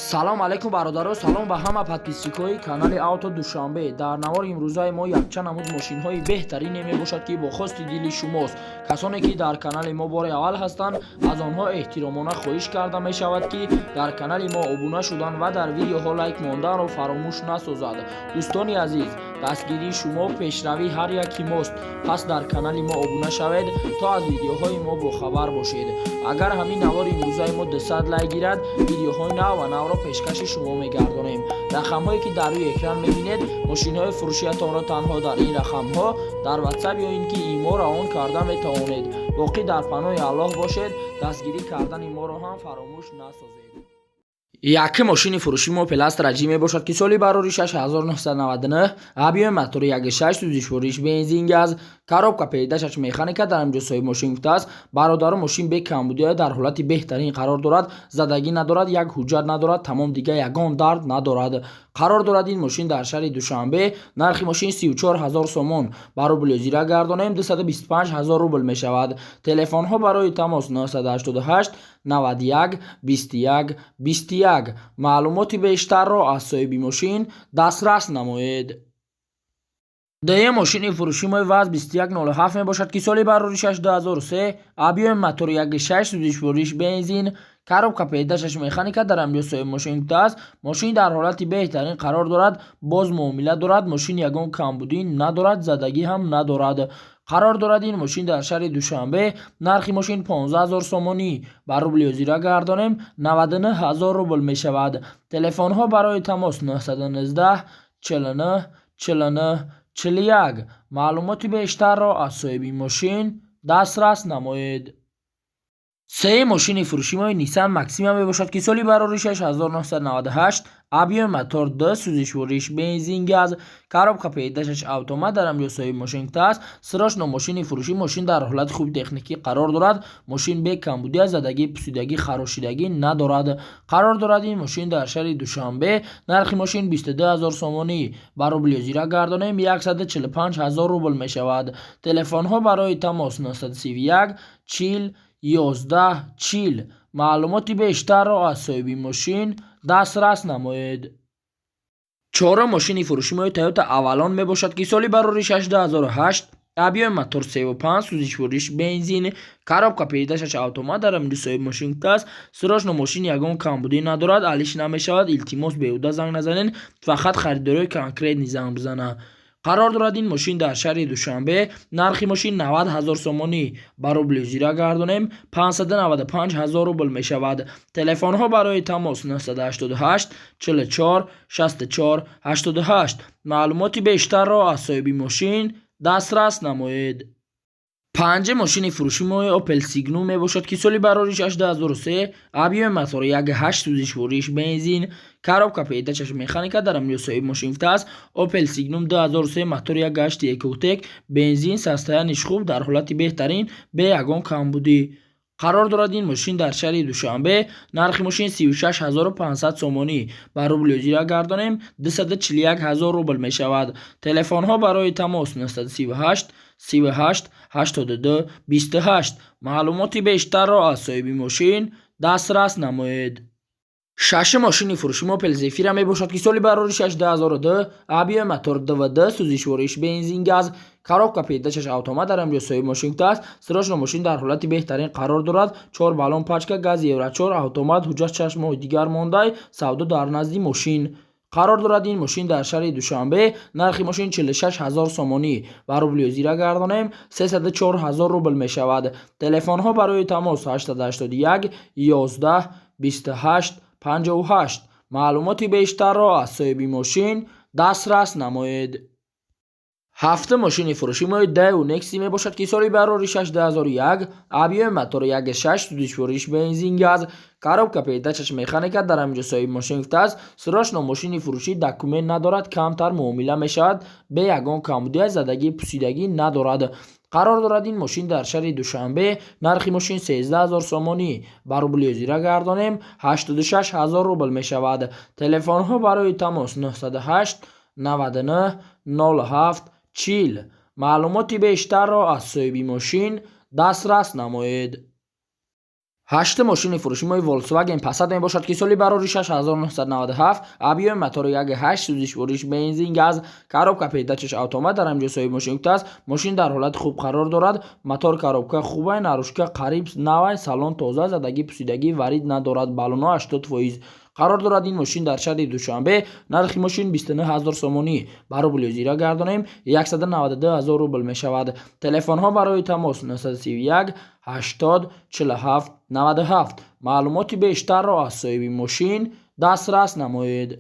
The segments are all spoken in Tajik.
салом алайкум бародаро, салом ба ҳама подписчикҳои канали Авто Душанбе. Дар навори имрӯзаи мо якчанд намуд мошинҳои беҳтарине мебошад ки бо хости дили шумост. Касоне ки дар канали мо бори аввал ҳастанд, аз онҳо эҳтиромона хоҳиш карда мешавад ки дар канали мо обуна шудан ва дар видеоҳо лайк монданро фаромӯш насозад. Дӯстони азиз, дастгирии шумо пешравии ҳар яки мост. Пас дар канали мо обуна шавед, то аз видеоҳои мо бохабар бошед. Агар ҳамин навори имрӯзаи мо 200 лайк гирад, видеоҳои нав ва навро пешкаши шумо мегардонем. Рақамҳое ки дар рӯи экран мебинед, мошинҳои фурӯшиятонро танҳо дар ин рақамҳо дар WhatsApp ё ин ки имо равон карда метавонед. Боқӣ дар паноҳи Аллоҳ бошед, дастгирӣ кардани моро ҳам фаромӯш насозед. Яке мошини фурӯши Opel Astra G мебошад ки соли барори 6999, объеми мотори 1.6 сӯзишвориш бензин газ, коробка передачач механика дар инҷо соҳиб мошин гуфтааст. Бародаро мошин бе камбудиҳо дар ҳолати беҳтарин қарор дорад, задагӣ надорад, як ҳуҷҷат надорад, тамом дига ягон дард надорад. Қарор дорад ин мошин дар шаҳри Душанбе. Нархи мошин 34000 сомон. Ба рубли зира гардонем 225000 рубл мешавад. Телефонҳо барои тамос 988 91 21 21. маълумоти бештарро аз соҳиби мошин дастрас намоед. Деҳе мошини фурӯши мои ВАЗ 2107 мебошад ки соли барори 6 2003, объеми мотори 1.6 сӯзишвориш бензин, коробка передачаш механика дар амҷо соҳиб мошин гуфтааст. Мошин дар ҳолати беҳтарин қарор дорад, боз муомила дорад, мошин ягон камбудӣ надорад, задагӣ ҳам надорад. қарор дорад ин мошин дар шаҳри Душанбе. Нархи мошин 15000 сомонӣ. Ба рубли зира гардонем 99000 рубл мешавад. Телефонҳо барои тамос 919 49 49 41. маълумоти бештарро аз соҳиби мошин дастрас намоед. сеҳи мошини фурӯши мои Nissan Maxima мебошад ки соли барори 6998, объеми мотор 2 сӯзишвориш бензин газ, коробка передачаш автомат дар амҷо соҳиби мошин гуфтааст. срочно мошини фурӯши мошин дар ҳолати хуби техникӣ қарор дорад, мошин бе камбудия, задагӣ, пусидагӣ, харошидагӣ надорад. қарор дорад ин мошин дар шаҳри Душанбе. нархи мошин 22000 сомонӣ. ба рубли зира гардонем 145000 рубл мешавад. телефонҳо барои тамос 931 40 11 40. маълумоти бештарро аз соҳиби мошин дастрас намоед. чорум мошини фурӯши мои Toyota Avalon мебошад ки соли барори 6 2008, объеми мотор 3.5 сӯзишвориш бензин, коробка передачаш автомат дар амҷо соҳиби мошин гуфтааст. срочно мошин ягон камбудӣ надорад, алиш намешавад. илтимос беҳуда занг назанед, фақат харидории конкретни занг бизанад. қарор дорад ин мошин дар шаҳри Душанбе. нархи мошин 90000 сомонӣ. ба рубли зира гардонем 595000 рубл мешавад. телефонҳо барои тамос 988 44 64 88. маълумоти бештарро аз соҳиби мошин дастрас намоед. панҷум мошини фурӯши мои Opel Signum мебошад ки соли барори 6 2003, объеми мотори 1.8 сӯзишвориш бензин, коробка передачаш механика дар амҷо соҳиби мошин гуфтааст. Opel Signum 2003 мотори 1.8 Ecotec бензин, состояниш хуб, дар ҳолати беҳтарин, бе ягон камбудӣ. қарор дорад ин мошин дар шаҳри Душанбе. нархи мошин 36500 сомонӣ. ба рубли зира гардонем 241000 рубл мешавад. телефонҳо барои тамос 938 38 82 28. маълумоти бештарро аз соҳиби мошин дастрас намоед. шашум мошини фурӯши Opel Zafira мебошад ки соли барори 6 2002, объеми мотор 2.2 сӯзишвориш бензин газ, коробка передачаш автомат дар амҷо соҳиби мошин гуфтааст. срочно мошин дар ҳолати беҳтарин қарор дорад, 4 баллон пачка газ Евро 4 автомат, ҳуҷҷат 6 моҳи дигар мондай, савдо дар назди мошин. қарор дорад ин мошин дар шаҳри Душанбе. нархи мошин 46000 сомонӣ. ба рубли зира гардонем 304000 рубл мешавад. телефонҳо барои тамос 881 11 28 58. маълумоти бештарро аз соҳиби мошин дастрас намоед. ҳафтум мошини фурӯши мои Daewoo Nexi мебошад ки соли барори 6 2001, объеми мотори 1.6 сӯзишвориш бензин газ, коробка передачаш механика дар амҷо соҳиби мошин гуфтааст. срочно мошини фурӯшӣ документ надорад, камтар муомила мешавад, бе ягон камбудия, задагӣ, пусидагӣ надорад. қарор дорад ин мошин дар шаҳри Душанбе. нархи мошин 13000 сомонӣ. ба рубли зира гардонем 86000 рубл мешавад. телефонҳо барои тамос 908 99 07 40. маълумоти бештарро аз соҳиби мошин дастрас намоед. 8 мошини фурӯшимои Volkswagen Passat мебошад ки соли барори 6997, объеми мотори 1.8 сӯзишвориш бензин газ, коробка передачааш автомат дар ҳамҷо соҳиби мошин гуфтааст. Мошин дар ҳолати хуб қарор дорад. Мотор коробка хуб, нарӯшка қариб нав, салон тоза, задагӣ пусидагӣ варид надорад, баллонҳо 80%. қарор дорад ин мошин дар шаҳри Душанбе. Нархи мошин 29000 сомонӣ. ба рубли зира гардонем 192000 рубл мешавад. телефонҳо барои тамос 931 80 47 97. маълумоти бештарро аз соҳиби мошин дастрас намоед.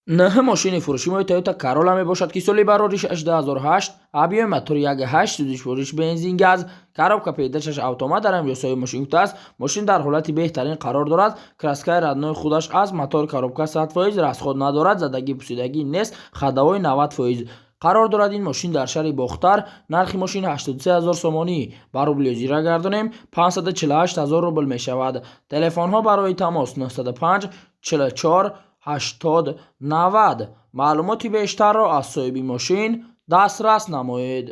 9 мошини фурӯшимои Toyota Corolla мебошад ки соли барори 2008, объеми мотори 1.8 сӯзишвориш бензин газ, коробка передачааш автомат дар ҳамҷо соҳиби мошин гуфтааст. мошин дар ҳолати беҳтарин қарор дорад. краскаи раднои худаш аст. мотор коробка 100%, расход надорад, задагӣ пусидагӣ нест, хадавои 90%. қарор дорад ин мошин дар шаҳри Бохтар. нархи мошин 83000 сомонӣ. ба рубли зира гардонем 548000 рубл мешавад. телефонҳо барои тамос 905 44 80 90. маълумоти бештарро аз соҳиби мошин дастрас намоед.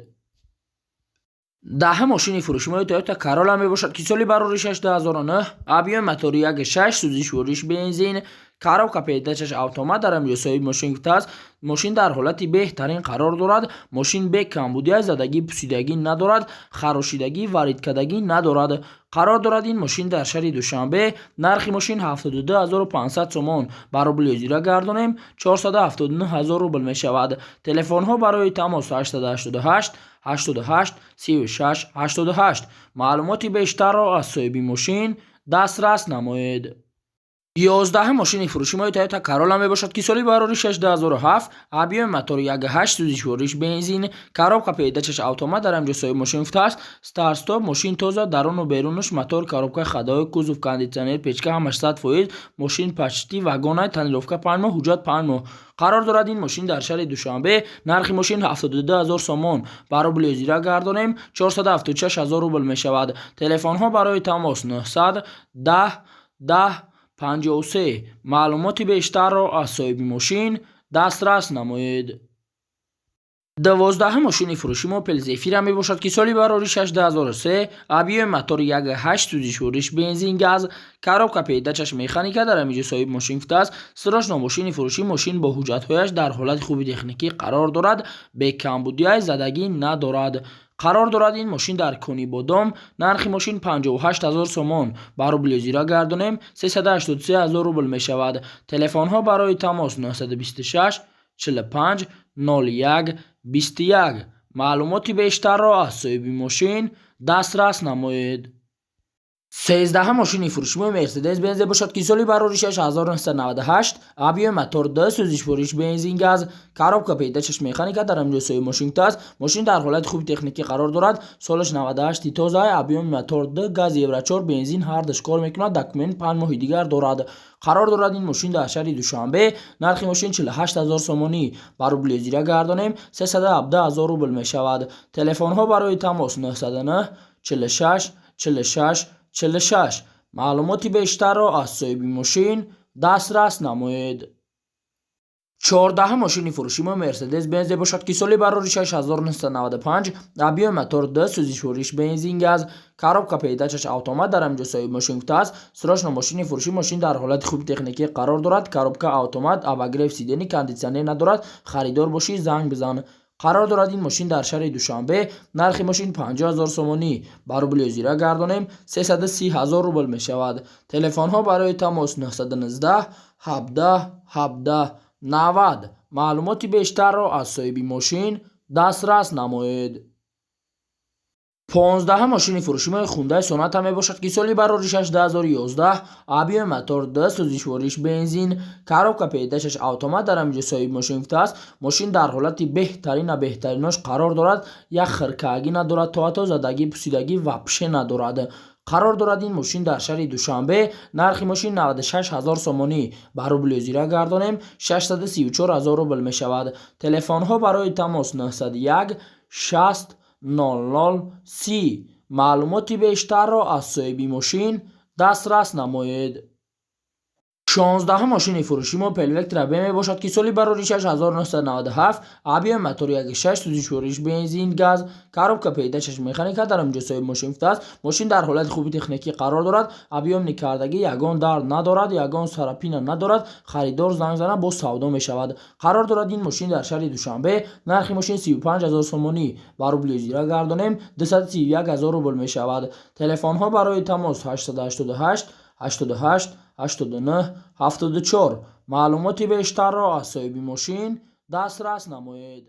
10 мошини фурӯшимои Toyota Corolla мебошад ки соли барори 2009, объеми мотори 1.6 сӯзишвориш бензин, коробка передачааш автомат дар ҳамҷо соҳиби мошин гуфтааст. мошин дар ҳолати беҳтарин қарор дорад. мошин бе камбудия, задагӣ пусидагӣ надорад, харошидагӣ, варидкардагӣ надорад. қарор дорад ин мошин дар шаҳри Душанбе. нархи мошин 72500 сомон. ба рубли зира гардонем 479000 рубл мешавад. телефонҳо барои тамос 888 88 36 88. маълумоти бештарро аз соҳиби мошин дастрас намоед. 11 мошини фурӯшимои Toyota Corolla мебошад ки соли барори 2007, объеми мотори 1.8 сӯзишвориш бензин, коробка передачааш автомат дар ҳамҷо соҳиби мошин гуфтааст. старт-стоп, мошин тоза, даруну берунаш, мотор, коробка, хадои кузов, кондитсионер, печка ҳамаш 100%, мошин почти вагонай, тонировка 5 моҳ, ҳуҷҷат 5 моҳ. қарор дорад ин мошин дар шаҳри Душанбе. нархи мошин 72000 сомон. ба рубли зира гардонем 476000 рубл мешавад. телефонҳо барои тамос 900 10 10 53. маълумоти бештарро аз соҳиби мошин дастрас намоед. 12 мошини фурӯши Opel Zafira мебошад ки соли барори 2003, объеми мотори 1.8 сӯзишвориш бензин газ, коробка передачааш механика дар ҳамҷо соҳиби мошин гуфтааст. срочно мошини фурӯшӣ. мошин бо ҳуҷҷатҳояш дар ҳолати хуби техникӣ қарор дорад. бекамбудияи задагӣ надорад. қарор дорад ин мошин дар Кони Бодом. нархи мошин 58000 сомон. ба рубли зира гардонем 383000 рубл мешавад. телефонҳо барои тамос 926 45 01 21. маълумоти бештарро аз соҳиби мошин дастрас намоед. 13 мошини фурӯшимои Mercedes-Benz бошад ки соли барори 1998, объеми мотор 2 сӯзишвориш бензин газ, коробка передачааш механика дар ҳамҷо соҳиби мошин гуфтааст. мошин дар ҳолати хуби техникӣ қарор дорад. солаш 98 тоза, объеми мотор 2, газ евро 4, бензин ҳардаш кор мекунад, документ 5 моҳи дигар дорад. қарор дорад ин мошин дар шаҳри Душанбе. нархи мошин 48000 сомонӣ. ба рубли зира гардонем 317000 рубл мешавад. телефонҳо барои тамос 909 46 46 46. маълумоти бештарро аз соҳиби мошин дастрас намоед. 14 мошини фурӯшимои Mercedes-Benz бошад ки соли барори 1995, объеми мотор 2 сӯзишвориш бензин газ, коробка передачааш автомат дар ҳамҷо соҳиби мошин гуфтааст. срочно мошини фурӯшӣ. мошин дар ҳолати хуби техникӣ қарор дорад. коробка автомат, обогрев сидени, кондитсионер надорад. харидор бошӣ занг бизан. қарор дорад ин мошин дар шаҳри Душанбе. нархи мошин 50000 сомонӣ. ба рубли зира гардонем 330000 рубл мешавад. телефонҳо барои тамос 919 17 17 90. маълумоти бештарро аз соҳиби мошин дастрас намоед. 15 мошини фурӯшимои Hyundai Sonata мебошад ки соли барори 2011, объеми мотор 2 сӯзишвориш бензин, коробка передачааш автомат дар ҳамҷо соҳиби мошин гуфтааст. мошин дар ҳолати беҳтарина беҳтаринош қарор дорад. як хиркаагӣ надорад, то задагӣ пусидагӣ вапше надорад. қарор дорад ин мошин дар шаҳри Душанбе. нархи мошин 96000 сомонӣ. ба рубли зира гардонем 634000 рубл мешавад. телефонҳо барои тамос 901 60 00 30. маълумоти бештарро аз соҳиби мошин дастрас намоед. 16 мошини фурӯши Opel Vectra B мебошад, ки соли барори 6997, объем мотори 1.6 сӯзишвориш бензин газ, коробка передачаш механика дар ҷосои мошин гуфтааст. Мошин дар ҳолати хуби техникӣ қарор дорад, объемни кардагӣ, ягон дард надорад, ягон сарапина надорад. Харидор занг зана бо савдо мешавад. Қарор дорад ин мошин дар шаҳри Душанбе. Нархи мошин 35000 сомонӣ ба рубли зира гардонем 231000 рубл мешавад. Телефонҳо барои тамос 888 88 89 74. маълумоти бештарро аз соҳиби мошин дастрас намоед.